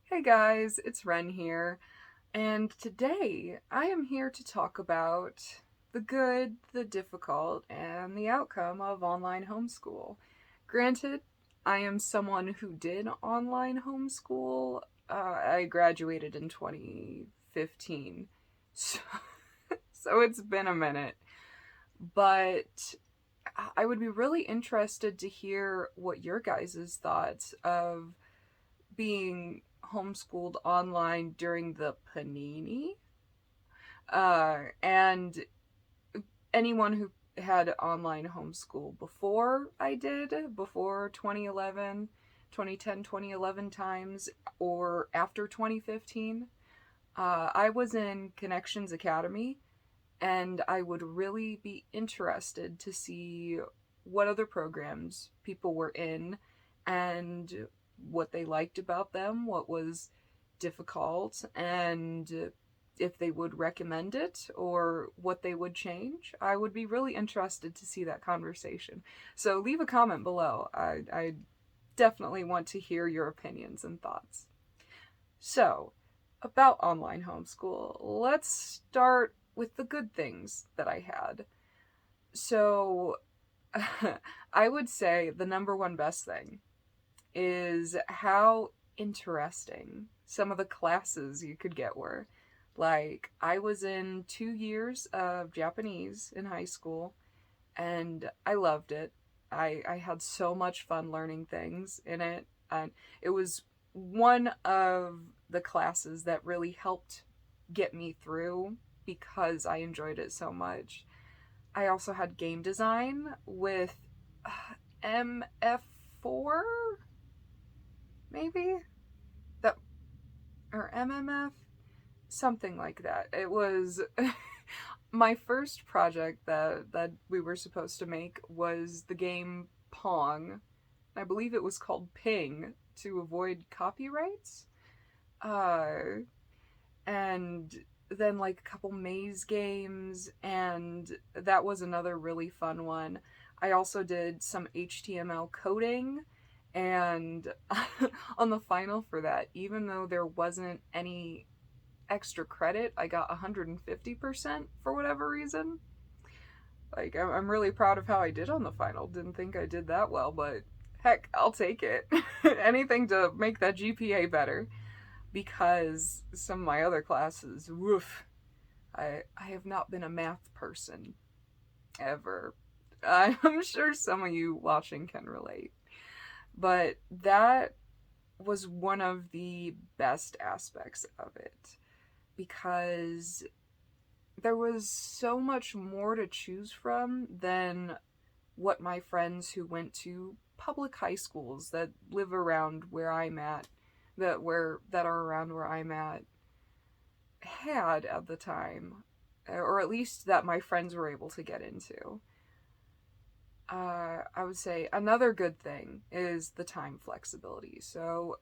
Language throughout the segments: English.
Hey guys, it's Ren here, and today I am here to talk about the good, the difficult, and the outcome of online homeschool. Granted, I am someone who did online homeschool. I graduated in 2015, so, so it's been a minute, but I would be really interested to hear what your guys' thoughts of being homeschooled online during the panini. And anyone who had online homeschool before I did, before 2011, 2010, 2011 times, or after 2015, I was in Connections Academy, and I would really be interested to see what other programs people were in and what they liked about them, what was difficult, and if they would recommend it or what they would change. I would be really interested to see that conversation. So leave a comment below. I definitely want to hear your opinions and thoughts. So, about online homeschool, let's start with the good things that I had. So, I would say the number one best thing is how interesting some of the classes you could get were. Like, I was in 2 years of Japanese in high school, and I loved it. I had so much fun learning things in it, and it was one of the classes that really helped get me through because I enjoyed it so much. I also had game design with MF4, maybe? That or MMF, something like that. It was my first project that we were supposed to make was the game Pong. I believe it was called Ping to avoid copyrights. Uh, and then like a couple maze games, and that was another really fun one. I also did some HTML coding, and on the final for that, even though there wasn't any extra credit, I got 150% for whatever reason. Like, I'm really proud of how I did on the final. Didn't think I did that well, but heck, I'll take it. Anything to make that GPA better. Because some of my other classes, woof, I have not been a math person ever. I'm sure some of you watching can relate. But that was one of the best aspects of it because there was so much more to choose from than what my friends who went to public high schools that live around where I'm at, that are around where I'm at, had at the time, or at least that my friends were able to get into. I would say another good thing is the time flexibility. So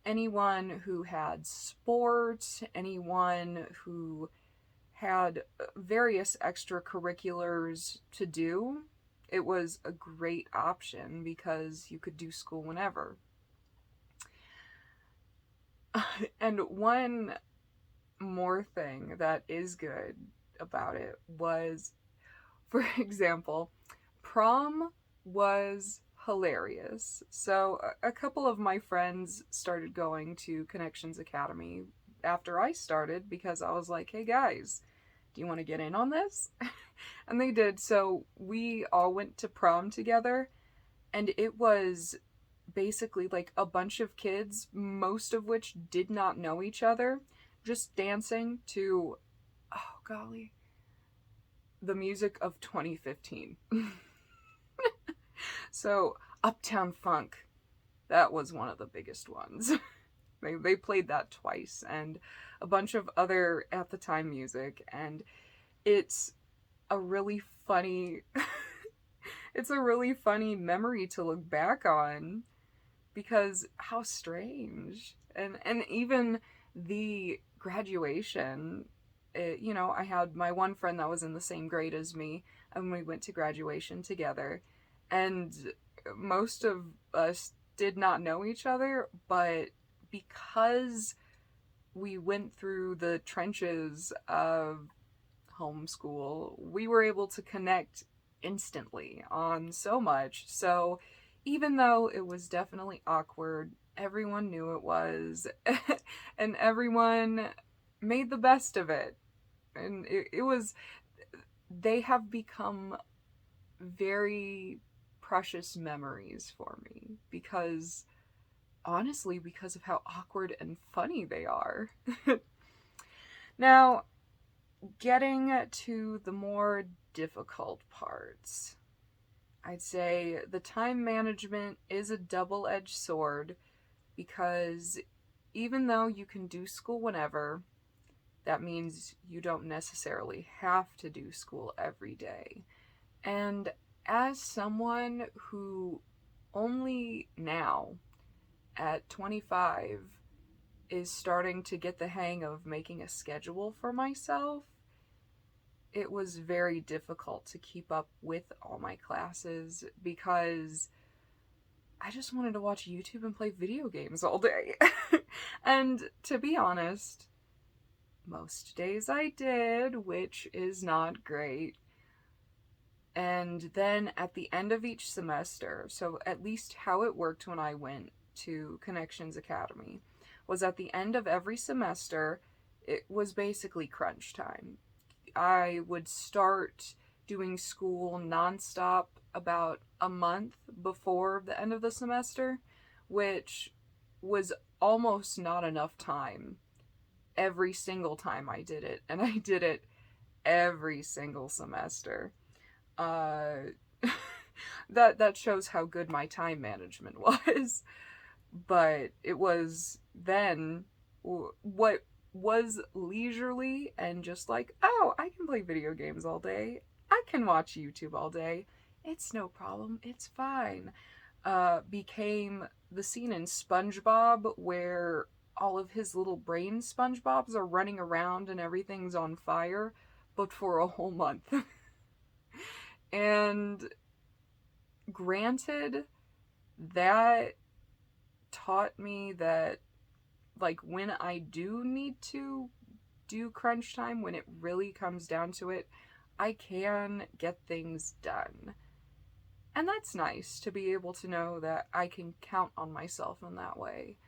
anyone who had sports, anyone who had various extracurriculars to do, it was a great option because you could do school whenever. And one more thing that is good about it was, for example, prom was hilarious. So a couple of my friends started going to Connections Academy after I started because I was like, hey guys, do you want to get in on this? And they did. So we all went to prom together, and it was basically like a bunch of kids, most of which did not know each other, just dancing to, oh golly, the music of 2015. So, Uptown Funk, that was one of the biggest ones. They played that twice, and a bunch of other at the time music, and it's a really funny it's a really funny memory to look back on because how strange. And even the graduation, I had my one friend that was in the same grade as me, and we went to graduation together, and most of us did not know each other, but because we went through the trenches of homeschool, we were able to connect instantly on so much. So even though it was definitely awkward, everyone knew it was, and everyone made the best of it. And it was, they have become very precious memories for me because, honestly, because of how awkward and funny they are. Now, getting to the more difficult parts, I'd say the time management is a double-edged sword because even though you can do school whenever, that means you don't necessarily have to do school every day. And as someone who only now, at 25, is starting to get the hang of making a schedule for myself, it was very difficult to keep up with all my classes because I just wanted to watch YouTube and play video games all day. And to be honest, most days I did, which is not great. And then at the end of each semester, so at least how it worked when I went to Connections Academy, was at the end of every semester, it was basically crunch time. I would start doing school nonstop about a month before the end of the semester, which was almost not enough time every single time I did it. And I did it every single semester. Uh, that shows how good my time management was. But it was then what was leisurely and just like, oh, I can play video games all day. I can watch YouTube all day. It's no problem. It's fine. Became the scene in SpongeBob where all of his little brain SpongeBobs are running around and everything's on fire, but for a whole month. And granted, that taught me that, like, when I do need to do crunch time, when it really comes down to it, I can get things done. And that's nice to be able to know that I can count on myself in that way.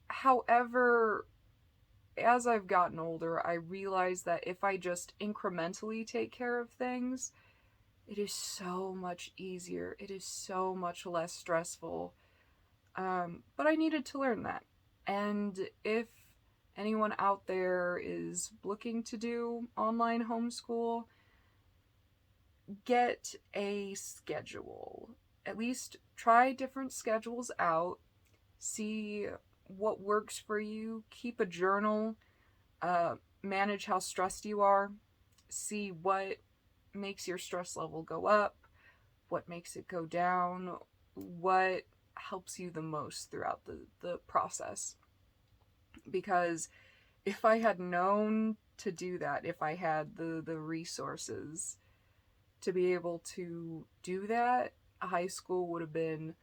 However, as I've gotten older, I realize that if I just incrementally take care of things, it is so much easier. It is so much less stressful. But I needed to learn that. And if anyone out there is looking to do online homeschool, get a schedule. At least try different schedules out. See what works for you. Keep a journal. Manage how stressed you are. See what makes your stress level go up. What makes it go down. What helps you the most throughout the process. Because if I had known to do that, if I had the resources to be able to do that, high school would have been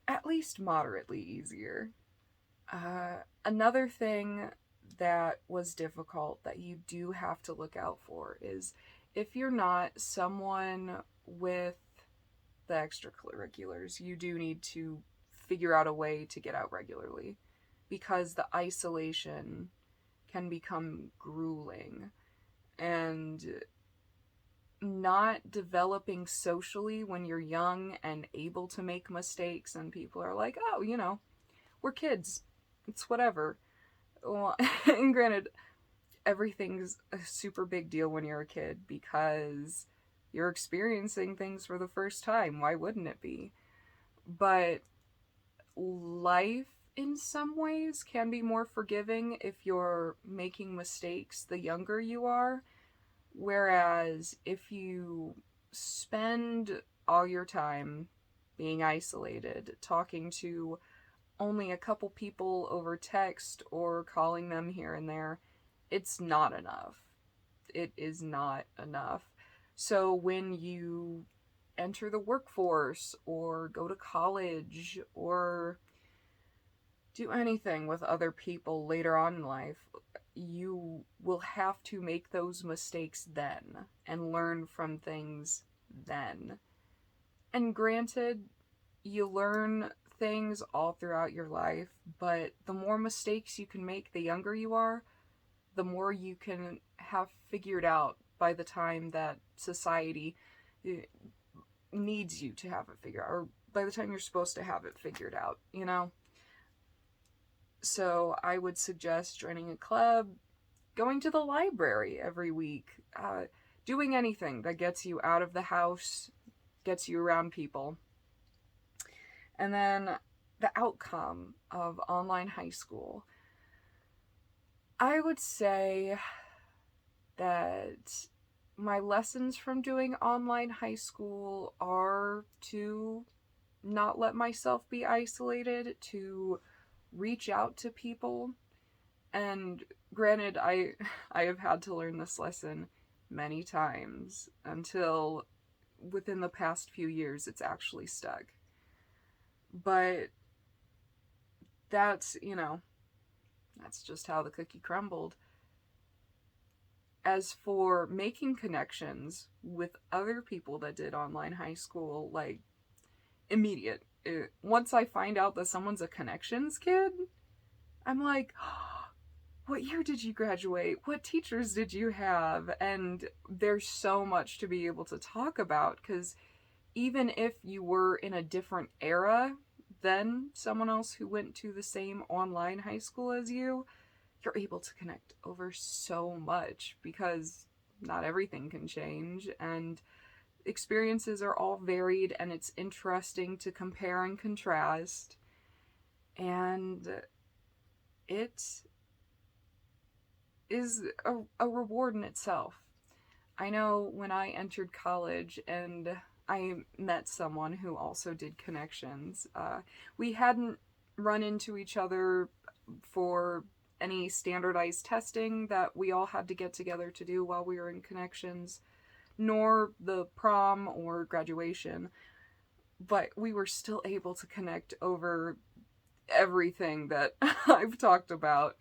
at least moderately easier. Another thing that was difficult that you do have to look out for is if you're not someone with the extracurriculars, you do need to figure out a way to get out regularly because the isolation can become grueling. And not developing socially when you're young and able to make mistakes, and people are like, oh, we're kids. It's whatever. Well, and granted, everything's a super big deal when you're a kid because you're experiencing things for the first time. Why wouldn't it be? But life, in some ways, can be more forgiving if you're making mistakes the younger you are. Whereas if you spend all your time being isolated, talking to only a couple people over text or calling them here and there, it's not enough. It is not enough. So when you enter the workforce or go to college or do anything with other people later on in life, you will have to make those mistakes then and learn from things then. And granted, you learn things all throughout your life, but the more mistakes you can make the younger you are, the more you can have figured out by the time that society needs you to have it figured out, or by the time you're supposed to have it figured out, you know? So I would suggest joining a club, going to the library every week, doing anything that gets you out of the house, gets you around people. And then the outcome of online high school. I would say that my lessons from doing online high school are to not let myself be isolated, to reach out to people. And granted, I have had to learn this lesson many times until within the past few years it's actually stuck. But that's, that's just how the cookie crumbled. As for making connections with other people that did online high school, like, immediate. Once I find out that someone's a connections kid, I'm like, oh, what year did you graduate? What teachers did you have? And there's so much to be able to talk about, because even if you were in a different era than someone else who went to the same online high school as you're able to connect over so much, because not everything can change, and experiences are all varied, and it's interesting to compare and contrast, and it is a reward in itself. I know when I entered college and I met someone who also did connections, we hadn't run into each other for any standardized testing that we all had to get together to do while we were in connections, nor the prom or graduation, but we were still able to connect over everything that I've talked about,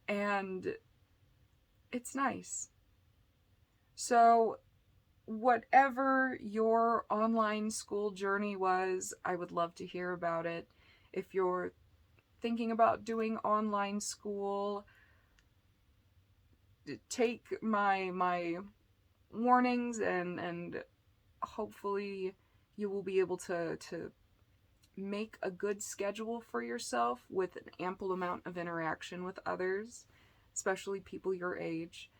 and it's nice. So whatever your online school journey was, I would love to hear about it. If you're thinking about doing online school, take my warnings, and hopefully you will be able to make a good schedule for yourself with an ample amount of interaction with others, especially people your age.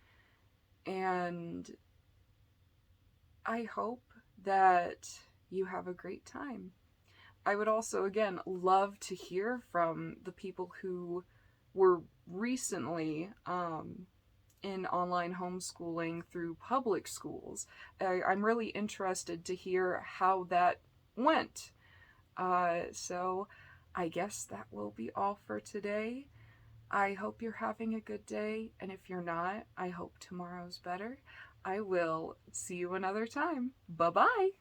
And I hope that you have a great time. I would also, again, love to hear from the people who were recently in online homeschooling through public schools. I'm really interested to hear how that went. So I guess that will be all for today. I hope you're having a good day, and if you're not, I hope tomorrow's better. I will see you another time. Bye-bye!